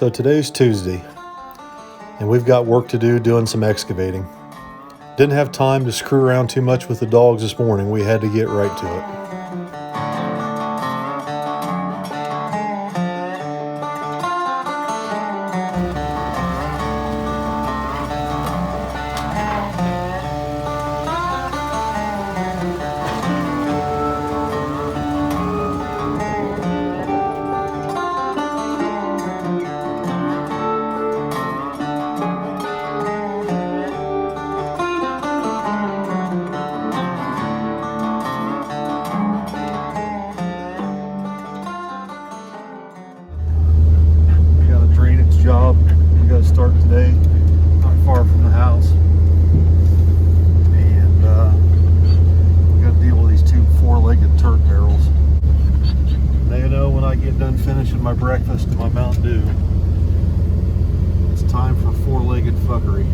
So today's Tuesday, and we've got work to do doing some excavating. Didn't have time to screw around too much with the dogs this morning. We had to get right to it. Job. We got to start today, not far from the house, and we got to deal with these two four-legged turd barrels. Now you know, when I get done finishing my breakfast and my Mountain Dew, it's time for four-legged fuckery.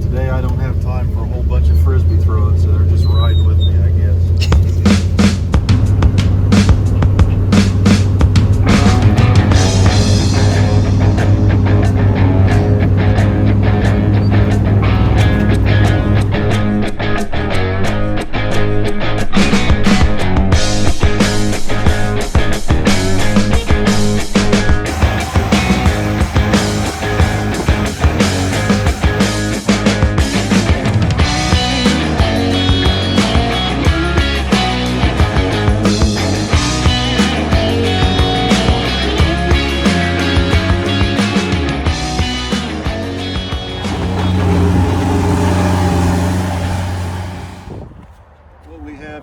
Today I don't have time for a whole bunch of frisbee throwing, so they're just riding with me, I guess.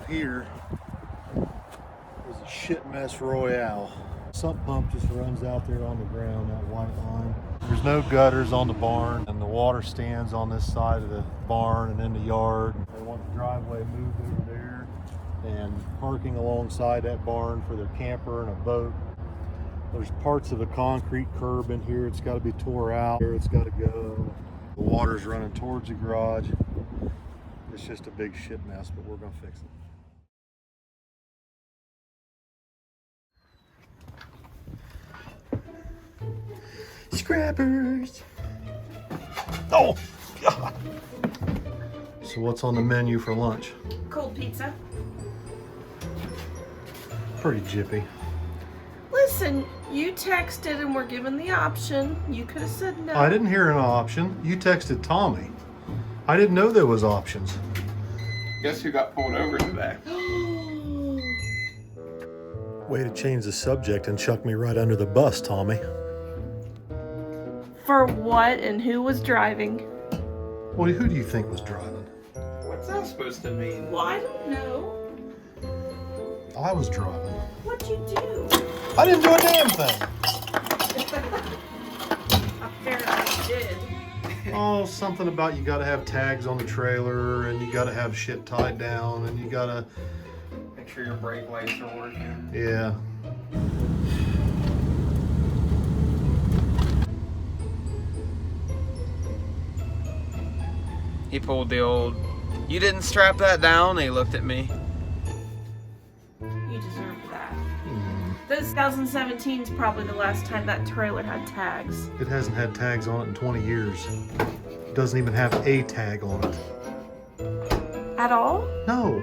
Here is a shit mess royale. Sump pump just runs out there on the ground, that white line. There's no gutters on the barn, and the water stands on this side of the barn and in the yard. They want the driveway moved over there and parking alongside that barn for their camper and a boat. There's parts of a concrete curb in here. It's got to be tore out. It's got to go. The water's running towards the garage. It's just a big shit mess, but we're gonna fix it. Scrappers! Oh, God. So what's on the menu for lunch? Cold pizza. Pretty jippy. Listen, you texted and were given the option. You could have said no. I didn't hear an option. You texted Tommy. I didn't know there was options. Guess who got pulled over today? Way to change the subject and chuck me right under the bus, Tommy. For what and who was driving? Well, who do you think was driving? What's that supposed to mean? Well, I don't know. I was driving. What'd you do? I didn't do a damn thing. Apparently you did. Oh, something about you got to have tags on the trailer, and you got to have shit tied down, and you got to Make sure your brake lights are working. Yeah. He pulled the old, "You didn't strap that down." He looked at me. You deserve that. This 2017 is probably the last time that trailer had tags. It hasn't had tags on it in 20 years. It doesn't even have a tag on it. At all? No.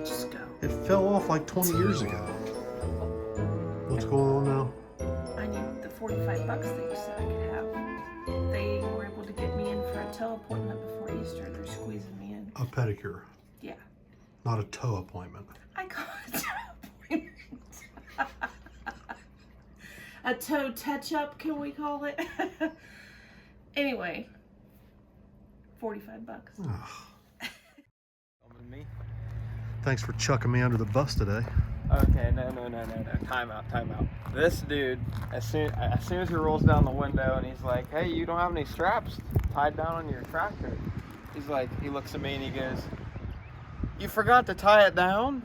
Just go. It fell off like 20 years ago. What's going on now? I need the $45 that you said I could have. They were able to get me in for a tow appointment before Easter. They're squeezing me in. A pedicure. Yeah. Not a toe appointment. I got a toe appointment. A toe touch-up, can we call it? Anyway, $45. Me? Thanks for chucking me under the bus today. Okay, no. Time out. This dude, as soon as he rolls down the window and he's like, "Hey, you don't have any straps tied down on your tractor." He's like, he looks at me and he goes, "You forgot to tie it down?"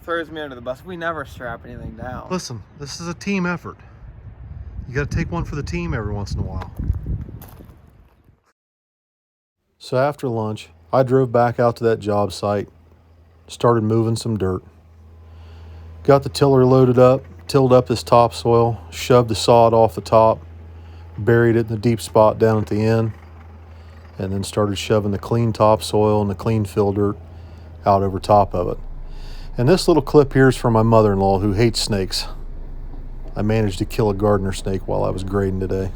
Throws me under the bus. We never strap anything down. Listen, this is a team effort. You got to take one for the team every once in a while. So after lunch, I drove back out to that job site, started moving some dirt. Got the tiller loaded up, tilled up this topsoil, shoved the sod off the top, buried it in the deep spot down at the end, and then started shoving the clean topsoil and the clean fill dirt out over top of it. And this little clip here is from my mother-in-law who hates snakes. I managed to kill a gardener snake while I was grading today.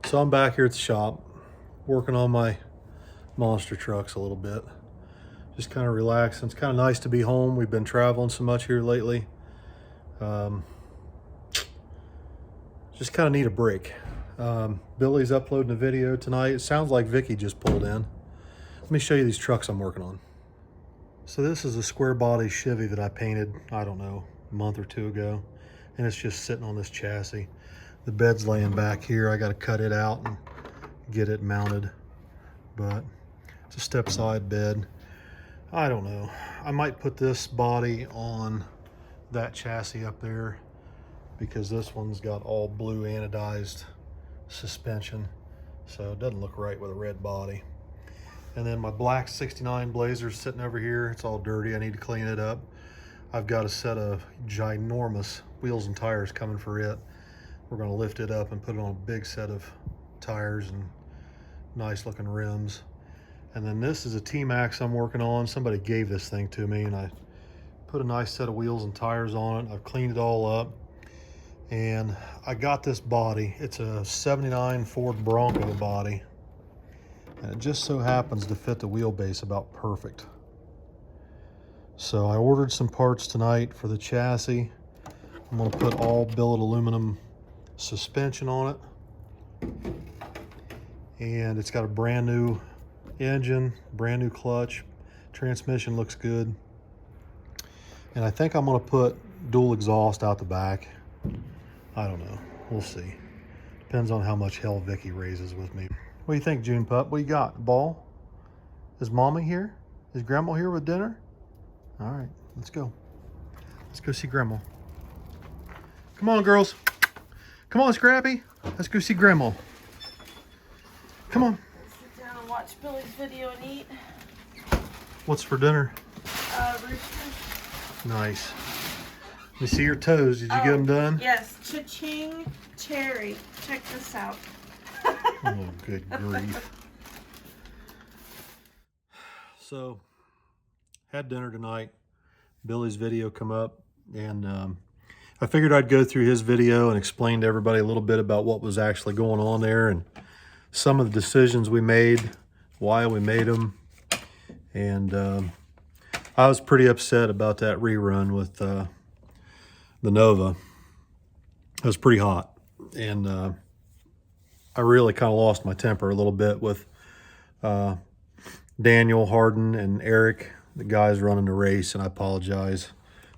So I'm back here at the shop, working on my monster trucks a little bit. Just kind of relaxing. It's kind of nice to be home. We've been traveling so much here lately. Just kind of need a break. Billy's uploading a video tonight. It sounds like Vicky just pulled in. Let me show you these trucks I'm working on. So this is a square body Chevy that I painted, I don't know, a month or two ago. And it's just sitting on this chassis. The bed's laying back here. I got to cut it out and get it mounted. But it's a step side bed. I don't know. I might put this body on that chassis up there because this one's got all blue anodized suspension. So it doesn't look right with a red body. And then my black 69 Blazer's sitting over here. It's all dirty. I need to clean it up. I've got a set of ginormous wheels and tires coming for it. We're going to lift it up and put it on a big set of tires and nice looking rims. And then this is a T-Max I'm working on. Somebody gave this thing to me and I put a nice set of wheels and tires on it. I've cleaned it all up and I got this body. It's a 79 Ford Bronco body. And it just so happens to fit the wheelbase about perfect. So I ordered some parts tonight for the chassis. I'm going to put all billet aluminum suspension on it. And it's got a brand new engine, brand new clutch. Transmission looks good. And I think I'm going to put dual exhaust out the back. I don't know. We'll see. Depends on how much hell Vicky raises with me. What do you think, June Pup? What you got? Ball? Is Mommy here? Is Grandma here with dinner? All right, let's go. Let's go see Grandma. Come on, girls. Come on, Scrappy. Let's go see Grandma. Come on. Sit down and watch Billy's video and eat. What's for dinner? Rooster. Nice. Let me see your toes. Did you get them done? Yes. Cha-ching cherry. Check this out. Oh, good grief. So, had dinner tonight. Billy's video come up, and I figured I'd go through his video and explain to everybody a little bit about what was actually going on there and some of the decisions we made, why we made them. And I was pretty upset about that rerun with the Nova. It was pretty hot, and I really kind of lost my temper a little bit with Daniel, Harden, and Eric, the guys running the race, and I apologize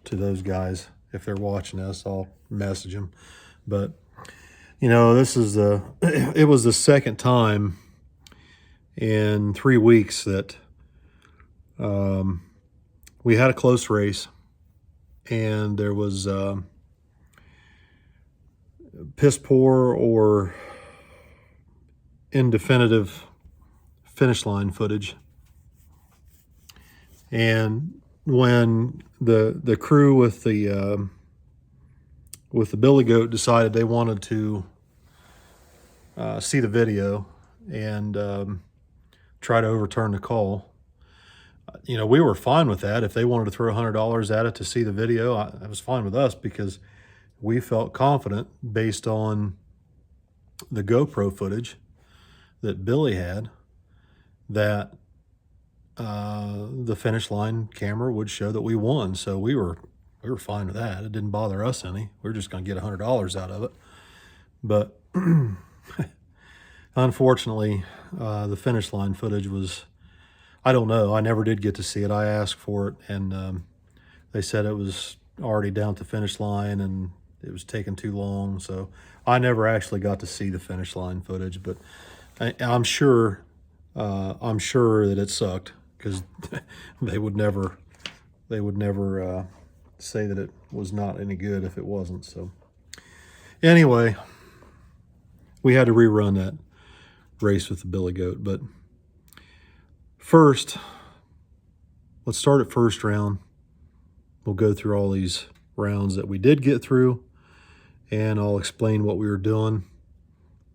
to those guys. If they're watching this, I'll message them. But, you know, this is it was the second time in 3 weeks that we had a close race, and there was piss poor or indefinitive finish line footage. And when the crew with the Billy Goat decided they wanted to see the video and try to overturn the call, you know, we were fine with that. If they wanted to throw $100 at it to see the video, it was fine with us because we felt confident based on the GoPro footage that Billy had that the finish line camera would show that we won. So we were fine with that. It didn't bother us any. We were just going to get $100 out of it. But unfortunately, the finish line footage was, I don't know. I never did get to see it. I asked for it, and they said it was already down at the finish line and it was taking too long. So I never actually got to see the finish line footage, but I'm sure that it sucked because they would never say that it was not any good if it wasn't. So anyway, we had to rerun that race with the Billy Goat. But first, let's start at first round. We'll go through all these rounds that we did get through, and I'll explain what we were doing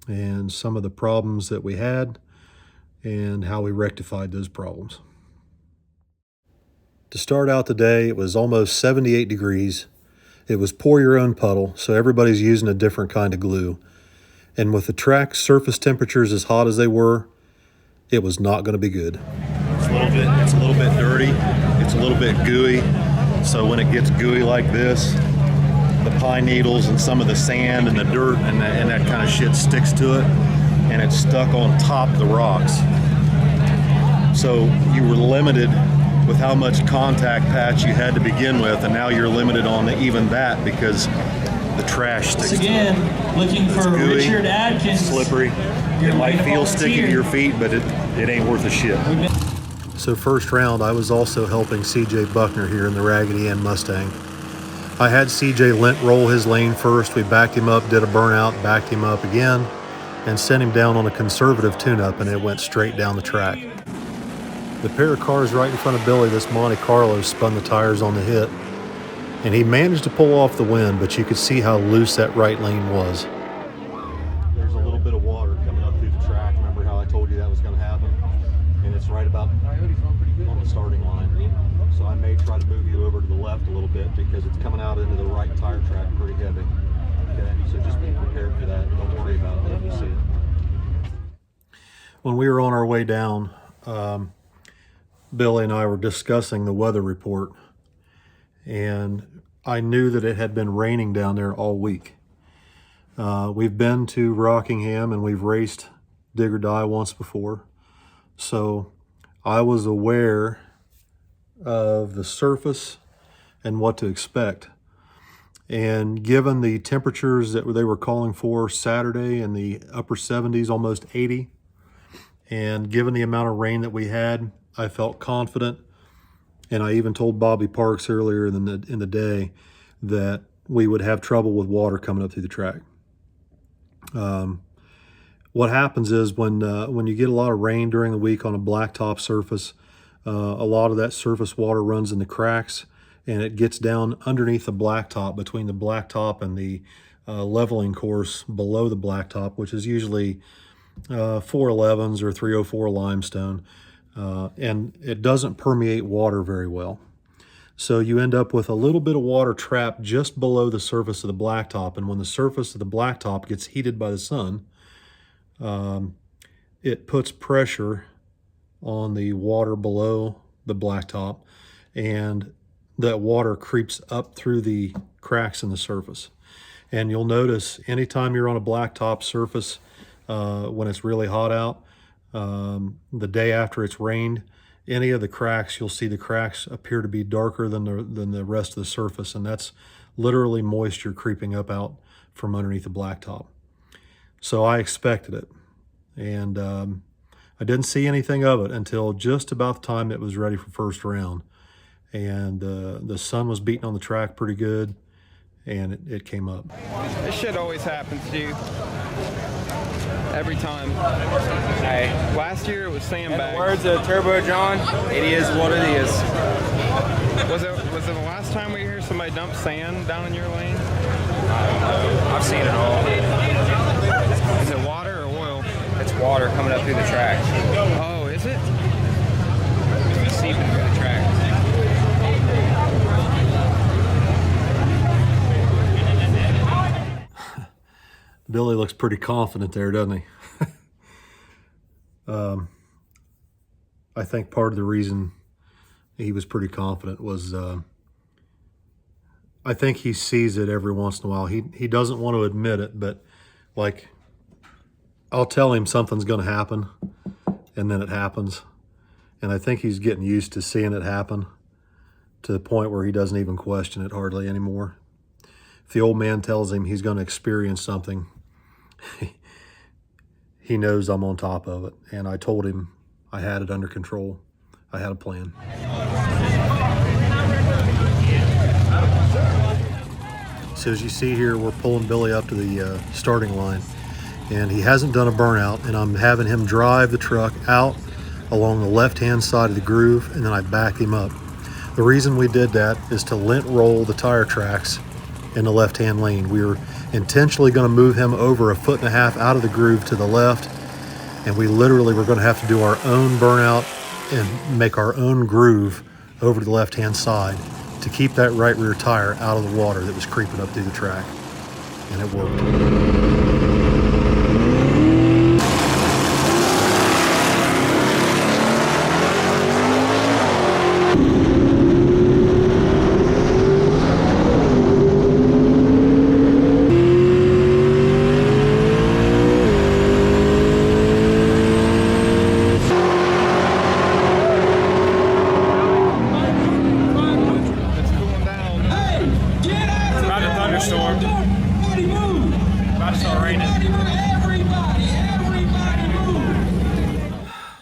and some of the problems that we had and how we rectified those problems. To start out the day, it was almost 78 degrees. It was pour your own puddle, so everybody's using a different kind of glue. And with the track surface temperatures as hot as they were, it was not going to be good. It's a little bit dirty. It's a little bit gooey. So when it gets gooey like this, the pine needles and some of the sand and the dirt and that kind of shit sticks to it, and it's stuck on top of the rocks. So you were limited with how much contact patch you had to begin with, and now you're limited on even that because the trash sticks to it. Again, looking for gooey, Richard Adkins. Slippery. It might feel sticky to your feet, but it ain't worth a shit. So first round, I was also helping CJ Buckner here in the Raggedy Ann Mustang. I had CJ lint roll his lane first. We backed him up, did a burnout, backed him up again, and sent him down on a conservative tune-up, and it went straight down the track. The pair of cars right in front of Billy, this Monte Carlo, spun the tires on the hit, and he managed to pull off the wind, but you could see how loose that right lane was. There's a little bit of water coming up through the track. Remember how I told you that was going to happen? And it's right about on the starting line. So I may try to move you over to the left a little bit because it's coming out into the right tire track pretty heavy. Okay, so just be prepared for that. Don't worry about it when you see it. When we were on our way down, Billy and I were discussing the weather report, and I knew that it had been raining down there all week. We've been to Rockingham and we've raced Dig or Die once before, so I was aware of the surface and what to expect. And given the temperatures that they were calling for Saturday in the upper 70s, almost 80, and given the amount of rain that we had, I felt confident. And I even told Bobby Parks earlier in the day that we would have trouble with water coming up through the track. What happens is when you get a lot of rain during the week on a blacktop surface, a lot of that surface water runs in the cracks, and it gets down underneath the blacktop, between the blacktop and the leveling course below the blacktop, which is usually 411s or 304 limestone, and it doesn't permeate water very well. So you end up with a little bit of water trapped just below the surface of the blacktop, and when the surface of the blacktop gets heated by the sun, it puts pressure on the water below the blacktop, and that water creeps up through the cracks in the surface. And you'll notice anytime you're on a blacktop surface, when it's really hot out, the day after it's rained, any of the cracks, you'll see the cracks appear to be darker than the rest of the surface, and that's literally moisture creeping up out from underneath the blacktop. So I expected it, and I didn't see anything of it until just about the time it was ready for first round. And the sun was beating on the track pretty good, and it came up. This shit always happens, dude. Every time. Hey. Last year it was sandbags. In the words of Turbo John, it is what it is. Was it the last time we heard somebody dump sand down in your lane? I've seen it all. Is it water or oil? It's water coming up through the track. Oh, is it? It's seeping through the track. Billy looks pretty confident there, doesn't he? I think part of the reason he was pretty confident was I think he sees it every once in a while. He doesn't want to admit it, but like I'll tell him something's going to happen, and then it happens. And I think he's getting used to seeing it happen to the point where he doesn't even question it hardly anymore. If the old man tells him he's going to experience something, he knows I'm on top of it. And I told him I had it under control. I had a plan. So as you see here, we're pulling Billy up to the starting line, and he hasn't done a burnout, and I'm having him drive the truck out along the left-hand side of the groove, and then I back him up. The reason we did that is to lint roll the tire tracks in the left-hand lane. We were intentionally going to move him over 1.5 feet out of the groove to the left, and we literally were going to have to do our own burnout and make our own groove over to the left-hand side to keep that right rear tire out of the water that was creeping up through the track, and it worked.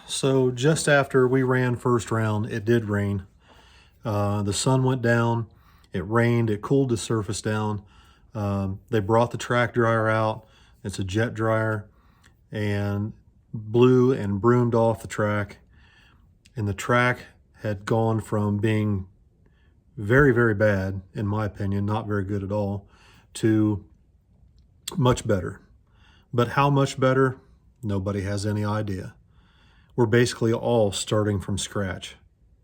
So just after we ran first round, it did rain. The sun went down, it rained, it cooled the surface down. They brought the track dryer out. It's a jet dryer, and blew and broomed off the track. And the track had gone from being very, very bad, in my opinion, not very good at all, to much better. But how much better? Nobody has any idea. We're basically all starting from scratch.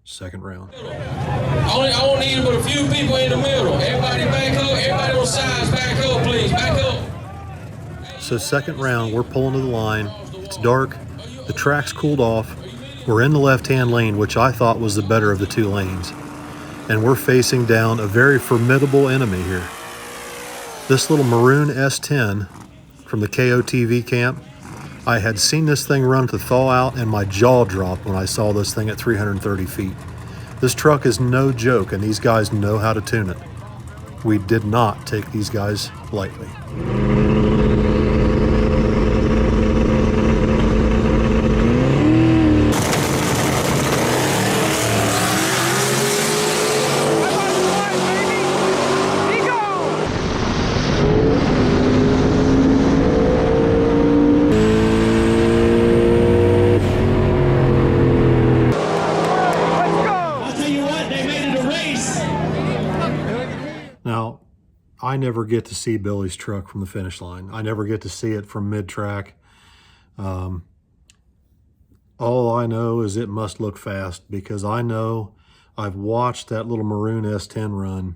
Second round. I won't need but a few people in the middle. Everybody back up. Everybody on sides, back up, please. Back up. So second round, we're pulling to the line. It's dark. The track's cooled off. We're in the left-hand lane, which I thought was the better of the two lanes. And we're facing down a very formidable enemy here. This little maroon S10 from the KOTV camp, I had seen this thing run to thaw out, and my jaw dropped when I saw this thing at 330 feet. This truck is no joke, and these guys know how to tune it. We did not take these guys lightly. Now, I never get to see Billy's truck from the finish line. I never get to see it from mid-track. All I know is it must look fast, because I know I've watched that little maroon S10 run,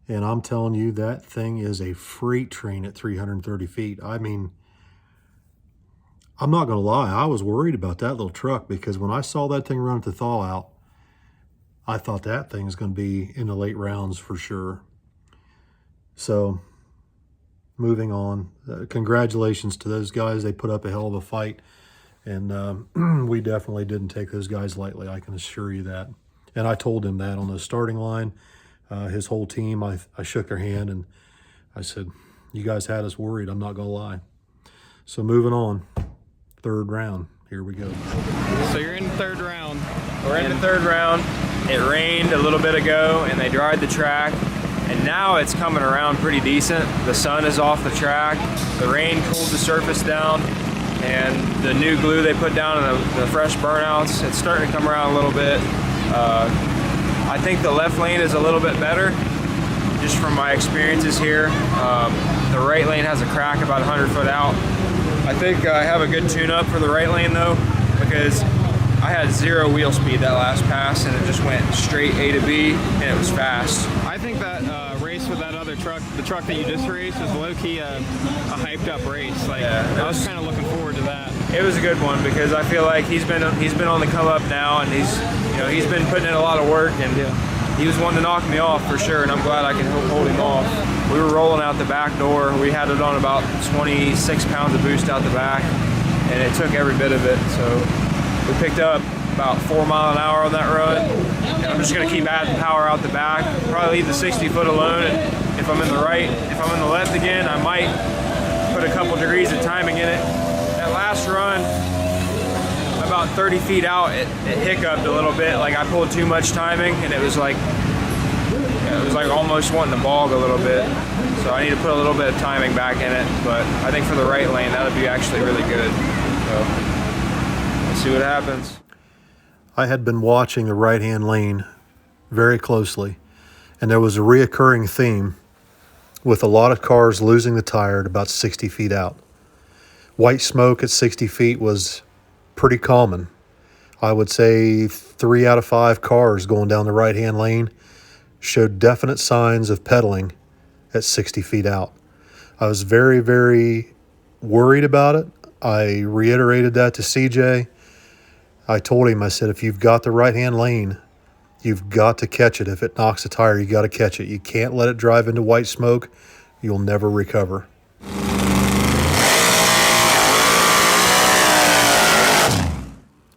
and I'm telling you, that thing is a freight train at 330 feet. I mean, I'm not going to lie, I was worried about that little truck, because when I saw that thing run at the thaw out, I thought that thing's going to be in the late rounds for sure. So, moving on. Congratulations to those guys. They put up a hell of a fight, and we definitely didn't take those guys lightly, I can assure you that. And I told him that on the starting line. His whole team, I shook their hand, and I said, you guys had us worried, I'm not going to lie. So moving on, third round. Here we go. So you're in the third round. We're in the third round. It rained a little bit ago, and they dried the track. And now it's coming around pretty decent. The sun is off the track. The rain cooled the surface down, and the new glue they put down in the fresh burnouts, it's starting to come around a little bit. I think the left lane is a little bit better, just from my experiences here. The right lane has a crack about 100 foot out. I think I have a good tune-up for the right lane though, because I had 0 wheel speed that last pass, and it just went straight A to B, and it was fast. I think that race with that other truck, the truck that you just raced, was low-key a hyped up race. Like, yeah, I was kind of looking forward to that. It was a good one, because I feel like he's been on the come up now, and he's been putting in a lot of work, and he was one to knock me off for sure, and I'm glad I can hold him off. We were rolling out the back door. We had it on about 26 pounds of boost out the back, and it took every bit of it. So we picked up about 4 miles an hour on that run. And I'm just gonna keep adding power out the back. Probably leave the 60 foot alone, and if I'm in the right, if I'm in the left again, I might put a couple degrees of timing in it. That last run, about 30 feet out, it hiccuped a little bit. Like I pulled too much timing, and it was like almost wanting to bog a little bit. So I need to put a little bit of timing back in it. But I think for the right lane, that would be actually really good. So let's see what happens. I had been watching the right-hand lane very closely, and there was a reoccurring theme with a lot of cars losing the tire at about 60 feet out. White smoke at 60 feet was pretty common. I would say 3 out of 5 cars going down the right-hand lane showed definite signs of pedaling at 60 feet out. I was very, very worried about it. I reiterated that to CJ. I told him, I said, if you've got the right-hand lane, you've got to catch it. If it knocks a tire, you got to catch it. You can't let it drive into white smoke. You'll never recover.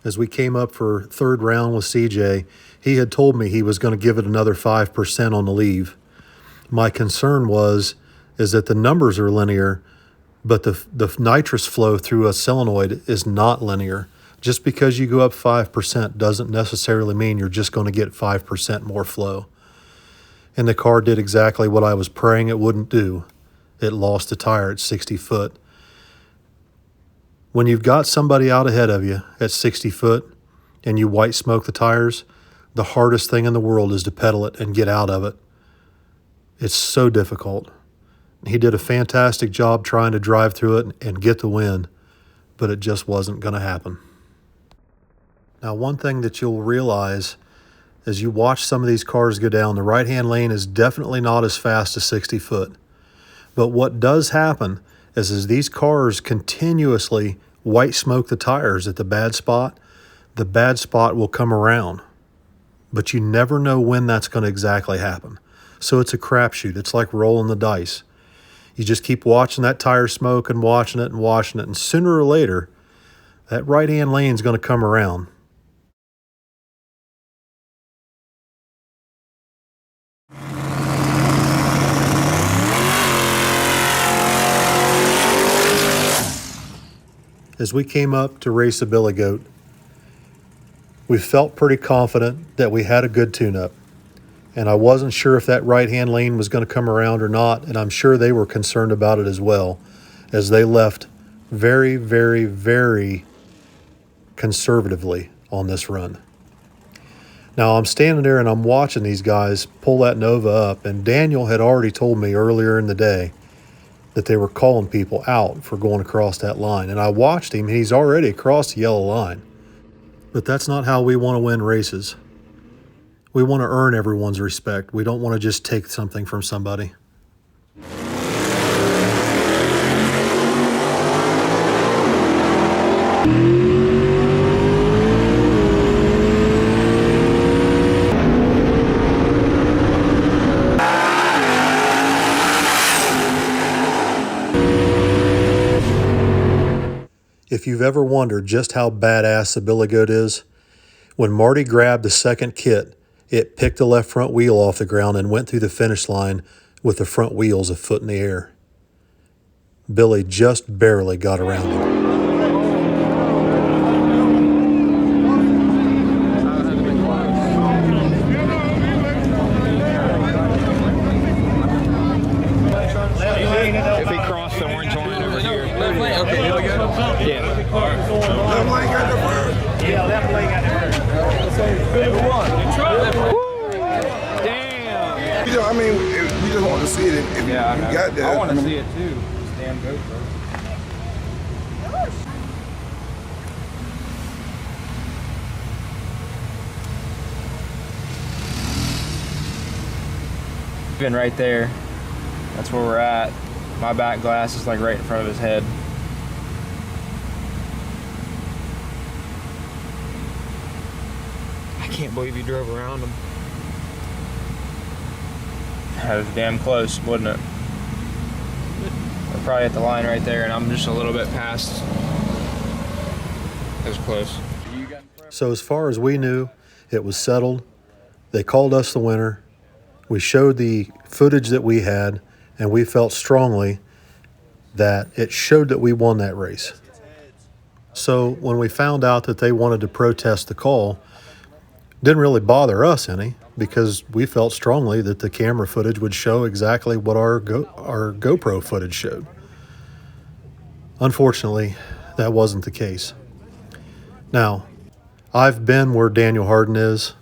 As we came up for third round with CJ, he had told me he was going to give it another 5% on the leave. My concern is that the numbers are linear, but the nitrous flow through a solenoid is not linear. Just because you go up 5% doesn't necessarily mean you're just going to get 5% more flow. And the car did exactly what I was praying it wouldn't do. It lost the tire at 60 foot. When you've got somebody out ahead of you at 60 foot and you white smoke the tires, the hardest thing in the world is to pedal it and get out of it. It's so difficult. He did a fantastic job trying to drive through it and get the win, but it just wasn't going to happen. Now, one thing that you'll realize as you watch some of these cars go down, the right-hand lane is definitely not as fast as 60 foot. But what does happen is as these cars continuously white smoke the tires at the bad spot will come around. But you never know when that's going to exactly happen. So it's a crapshoot. It's like rolling the dice. You just keep watching that tire smoke and watching it, and sooner or later, that right-hand lane is going to come around. As we came up to race a billy goat, we felt pretty confident that we had a good tune-up. And I wasn't sure if that right-hand lane was going to come around or not, and I'm sure they were concerned about it as well, as they left very, very, very conservatively on this run. Now, I'm standing there and I'm watching these guys pull that Nova up, and Daniel had already told me earlier in the day that they were calling people out for going across that line. And I watched him, and he's already across the yellow line. But that's not how we want to win races. We want to earn everyone's respect. We don't want to just take something from somebody. If you've ever wondered just how badass the billy goat is, when Marty grabbed the second kit, it picked the left front wheel off the ground and went through the finish line with the front wheels a foot in the air. Billy just barely got around him. If he crossed the orange line over here. Okay, yeah. Left lane got the first. Yeah, left lane got the first. Good one. Damn. You know, I mean, we just want to see it. If Yeah, you got that. I want to see it too. This damn GoPro. Been right there. That's where we're at. My back glass is like right in front of his head. I can't believe you drove around him. That was damn close, wasn't it? We're probably at the line right there, and I'm just a little bit past. It was close. So as far as we knew, it was settled. They called us the winner. We showed the footage that we had, and we felt strongly that it showed that we won that race. So when we found out that they wanted to protest the call, didn't really bother us any, because we felt strongly that the camera footage would show exactly what our GoPro footage showed. Unfortunately, that wasn't the case. Now, I've been where Daniel Hardin is,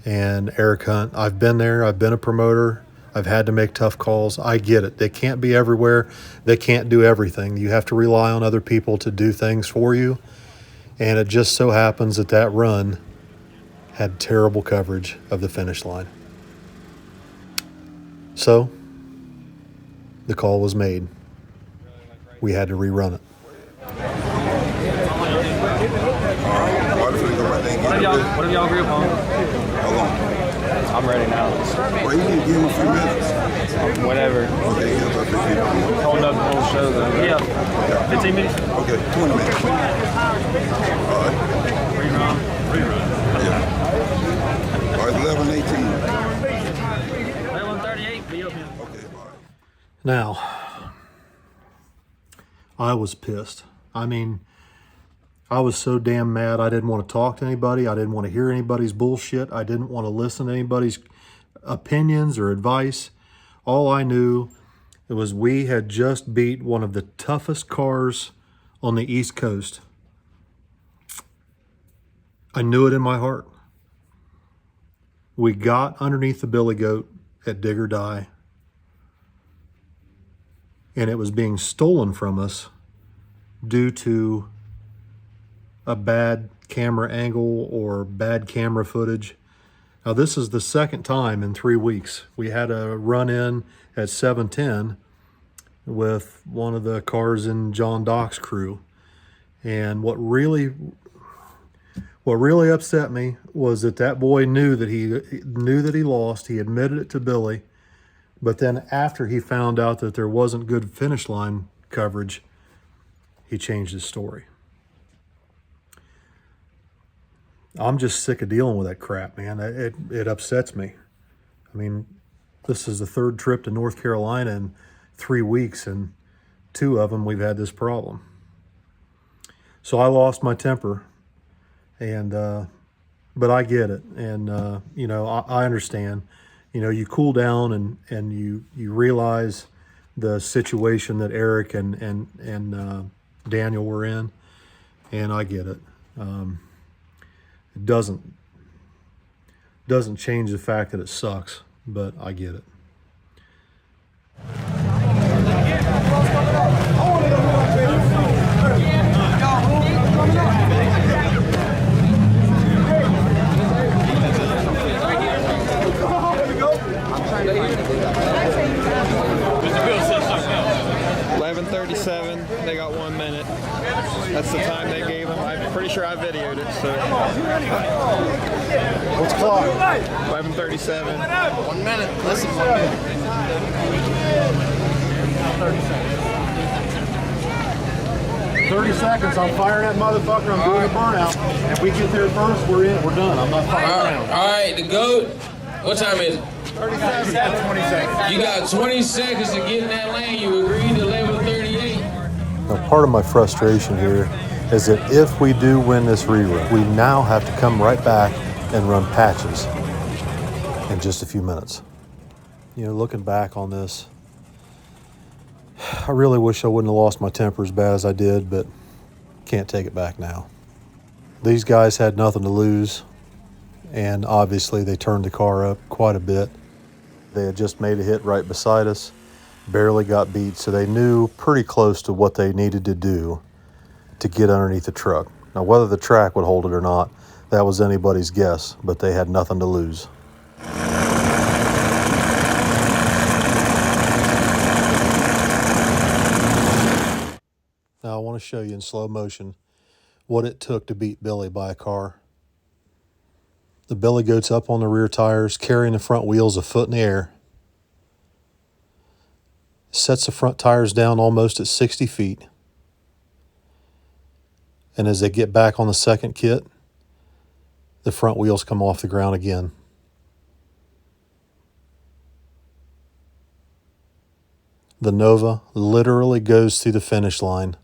And Eric Hunt, I've been there. I've been a promoter. I've had to make tough calls. I get it. They can't be everywhere. They can't do everything. You have to rely on other people to do things for you. And it just so happens that that run had terrible coverage of the finish line. So the call was made. We had to rerun it. What have y'all agree upon? How long? I'm ready now. Well, you can give him a few minutes. Whatever. Okay, yeah, about 15 minutes. Hold up the whole show though. Yeah. 15 minutes? Okay, 20 minutes. All right. Rerun. Yeah. All right, 11:18. 11:38. Be up here. Okay, all right. Now, I was pissed. I mean, I was so damn mad. I didn't want to talk to anybody. I didn't want to hear anybody's bullshit. I didn't want to listen to anybody's opinions or advice. All I knew was we had just beat one of the toughest cars on the East Coast. I knew it in my heart. We got underneath the billy goat at Dig or Die, and it was being stolen from us due to a bad camera angle or bad camera footage. Now, this is the second time in 3 weeks. We had a run-in at 710 with one of the cars in John Dock's crew. And what really upset me was that boy knew that he lost. He admitted it to Billy. But then after he found out that there wasn't good finish line coverage, he changed his story. I'm just sick of dealing with that crap, man. It upsets me. I mean, this is the third trip to North Carolina in 3 weeks, and 2 of them we've had this problem. So I lost my temper, and but I get it, and I understand. You cool down and you realize the situation that Eric and Daniel were in, and I get it. It doesn't change the fact that it sucks, but I get it. 11:37. They got 1 minute. That's the time they gave them. I'm pretty sure I videoed it. So. What's the clock? 11:37. 1 minute. Listen, 1 minute. 30 seconds. I'm firing that motherfucker. I'm doing a burnout. If we get there first, we're in. We're done. I'm not firing around. All right, the GOAT. What time is it? 37. 20 seconds. You got 20 seconds to get in that lane. You agreed to 11:38. Now, part of my frustration here is that if we do win this rerun, we now have to come right back and run patches in just a few minutes. Looking back on this, I really wish I wouldn't have lost my temper as bad as I did, but can't take it back now. These guys had nothing to lose, and obviously they turned the car up quite a bit. They had just made a hit right beside us, barely got beat, so they knew pretty close to what they needed to do to get underneath the truck. Now, whether the track would hold it or not, that was anybody's guess, but they had nothing to lose. Now, I want to show you in slow motion what it took to beat Billy by a car. The billy goat's up on the rear tires, carrying the front wheels a foot in the air. Sets the front tires down almost at 60 feet. And as they get back on the second kit, the front wheels come off the ground again. The Nova literally goes through the finish line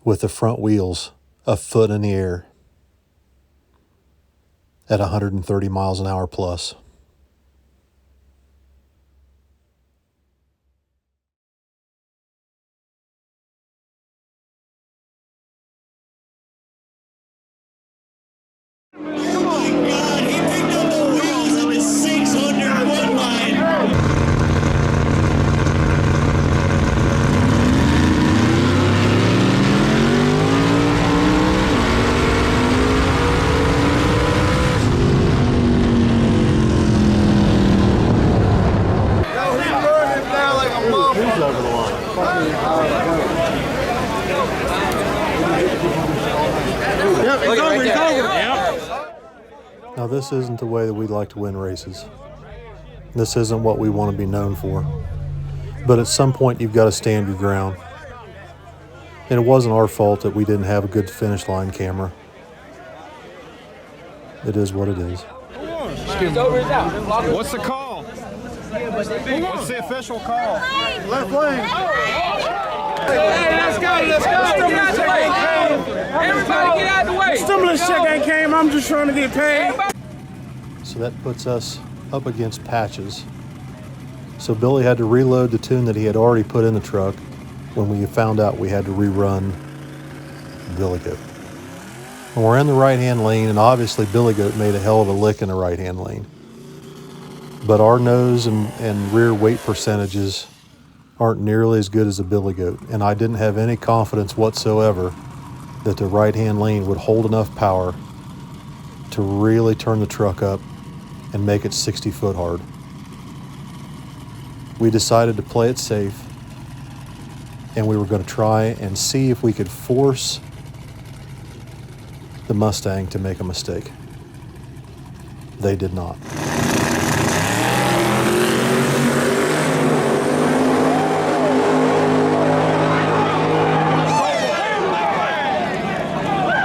with the front wheels a foot in the air at 130 miles an hour plus. Come on, God, he picked up the Yep, it's over, it's over. Now, this isn't the way that we'd like to win races. This isn't what we want to be known for. But at some point, you've got to stand your ground. And it wasn't our fault that we didn't have a good finish line camera. It is what it is. What's the call? What's the official call? Left lane. Hey, let's go. Everybody get out the way. Stimulus check ain't came. I'm just trying to get paid. So that puts us up against patches. So Billy had to reload the tune that he had already put in the truck when we found out we had to rerun Billy Goat. And we're in the right-hand lane, and obviously Billy Goat made a hell of a lick in the right-hand lane. But our nose and rear weight percentages aren't nearly as good as a Billy Goat, and I didn't have any confidence whatsoever that the right-hand lane would hold enough power to really turn the truck up and make it 60 foot hard. We decided to play it safe, and we were going to try and see if we could force the Mustang to make a mistake. They did not.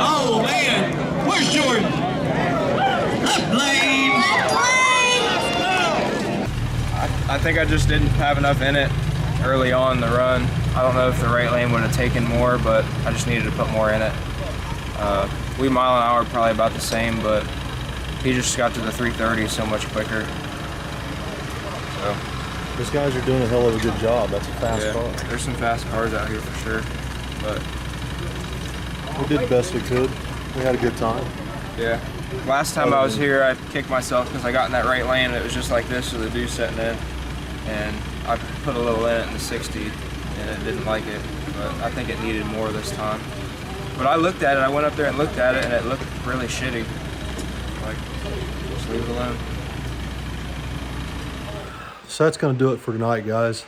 Oh man, where's Jordan? Lane. I think I just didn't have enough in it early on in the run. I don't know if the right lane would have taken more, but I just needed to put more in it. We mile an hour probably about the same, but he just got to the 330 so much quicker. So Those guys are doing a hell of a good job. That's a fast car. there's some fast cars out here for sure, but We did the best we could. We had a good time. yeah. Last time I was here, I kicked myself because I got in that right lane and it was just like this with the dew setting in, and I put a little in it in the 60 and it didn't like it, but I think it needed more this time. But I looked at it, I went up there and looked at it, and it looked really shitty. Like, just leave it alone. So that's going to do it for tonight, guys.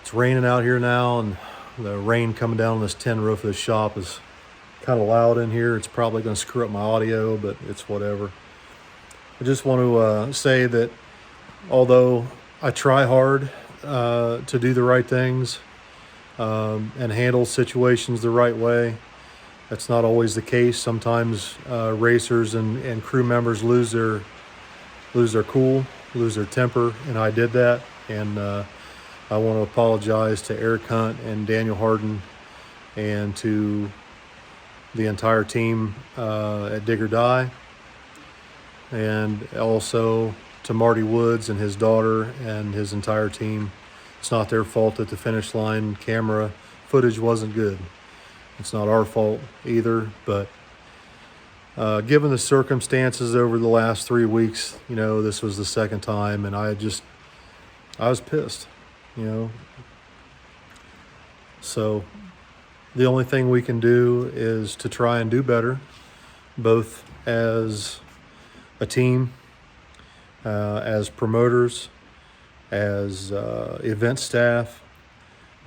It's raining out here now, and the rain coming down on this tin roof of the shop is kind of loud in here. It's probably going to screw up my audio, but it's whatever. I just want to say that although I try hard to do the right things and handle situations the right way, that's not always the case. Sometimes racers and crew members lose their cool, lose their temper, and I did that. And I want to apologize to Eric Hunt and Daniel Harden and to the entire team at Dig or Die, and also to Marty Woods and his daughter and his entire team. It's not their fault that the finish line camera footage wasn't good. It's not our fault either, but given the circumstances over the last 3 weeks, you know, this was the second time, and I was pissed, you know. So the only thing we can do is to try and do better, both as a team, as promoters, as event staff.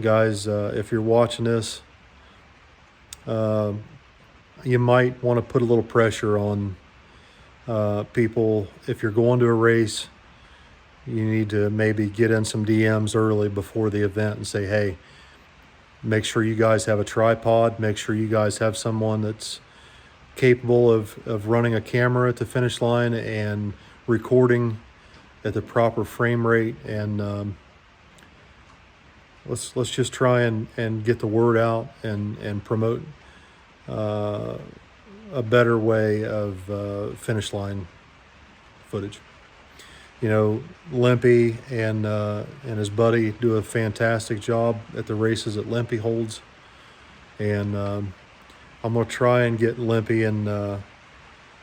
Guys, if you're watching this, you might want to put a little pressure on people. If you're going to a race, you need to maybe get in some DMs early before the event and say, hey, make sure you guys have a tripod. Make sure you guys have someone that's capable of running a camera at the finish line and recording at the proper frame rate. And let's just try and get the word out and promote a better way of finish line footage. You know, Limpy and his buddy do a fantastic job at the races that Limpy holds, and I'm gonna try and get Limpy and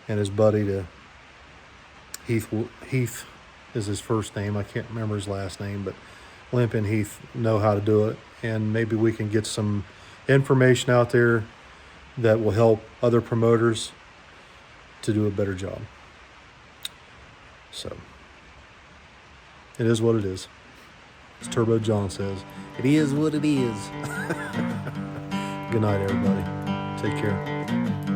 his buddy to Heath is his first name. I can't remember his last name, but Limpy and Heath know how to do it, and maybe we can get some information out there that will help other promoters to do a better job. So it is what it is. As Turbo John says, It is what it is. Good night, everybody. Take care.